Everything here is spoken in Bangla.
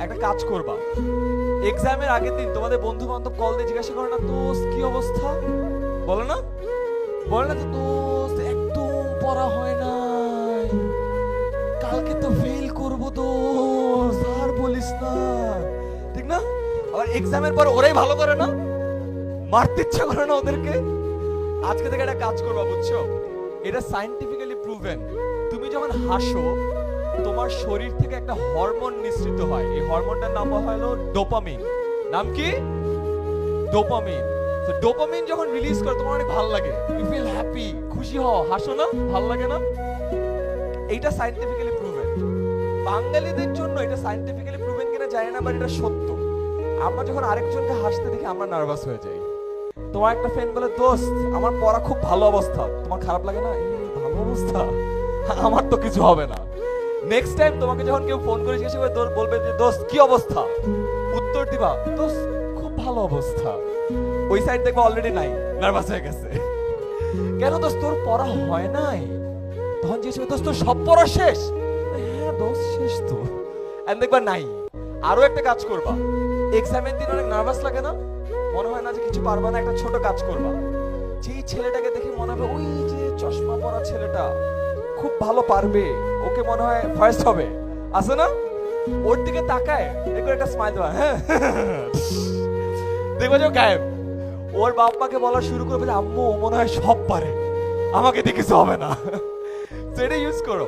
একটা কাজ করবা, এক্সামের আগের দিন তোমাদের বন্ধু বান্ধব কল দিয়ে জিজ্ঞাসা করে না, দোস্ত কি অবস্থা, বলে না? বলে না যে দোস্ত একদম পড়া হয় নাই, কালকে তো ফেল করবো দোস্ত, আর বলিস না, ঠিক না? আবার এক্সামের পর ওরাই ভালো করে না, মারতে ইচ্ছা করে না ওদেরকে। আজকে থেকে একটা কাজ করবা, বুঝছো? এটা সায়েন্টিফিক্যালি প্রুভেন। তুমি যখন হাসো তোমার শরীর থেকে একটা হরমোন নিঃসৃত হয়, এই হরমোনটার নাম হলো ডোপামিন। নাম কি? ডোপামিন। তো ডোপামিন যখন রিলিজ করে তোমার অনেক ভালো লাগে, ইউ ফিল হ্যাপি, খুশি হও, হাসো না, ভালো লাগে না? এইটা সায়েন্টিফিক্যালি প্রুভেন। বাঙালিদের জন্য এটা সায়েন্টিফিক্যালি প্রুভেন কিনা জানি না, বাট এটা সত্য। আমরা যখন আরেকজনকে হাসতে দেখি আমরা নার্ভাস হয়ে যাই। তোমার একটা ফ্রেন্ড বলে, দোস্ত আমার পড়া খুব ভালো অবস্থা, তোমার খারাপ লাগে না? এই ভালো অবস্থা, আমার তো কিছু হবে না। নেক্সট টাইম তোমাকে যখন কেউ ফোন করে জিজ্ঞাসা করে, বলবে যে দোস্ত কি অবস্থা, উত্তর দিবা দোস্ত খুব ভালো অবস্থা। ওই সাইড দেখবা অলরেডি নাই, নার্ভাস হয়ে গেছে। কেন দোস্ত তোর পড়া হয় নাই? তখন জিজ্ঞেস করবে, দোস্ত তোর সব পড়া শেষ? হ্যাঁ দোস্ত শেষ তো। এন্ড দেখবা নাই। আরো একটা কাজ করবা, এক্সামের দিন অনেক নার্ভাস লাগে না, মনে হয় না যে কিছু পারবা না, একটা ছোট কাজ করবা। যেই ছেলেটাকে দেখে মনে হবে ওই যে চশমা পরা ছেলেটা খুব ভালো পারবে, ওকে মনে হয় ফার্স্ট হবে, আছে না? ওর দিকে তাকায় দেখো, একটা স্মাইল দেওয়া, হ্যাঁ দেখো যে গায়েব। ওর বাপ মাকে বলা শুরু করবে, আম্মু ও মনে হয় সব পারে, আমাকে দিয়ে কিছু হবে না। সেটা ইউজ করো।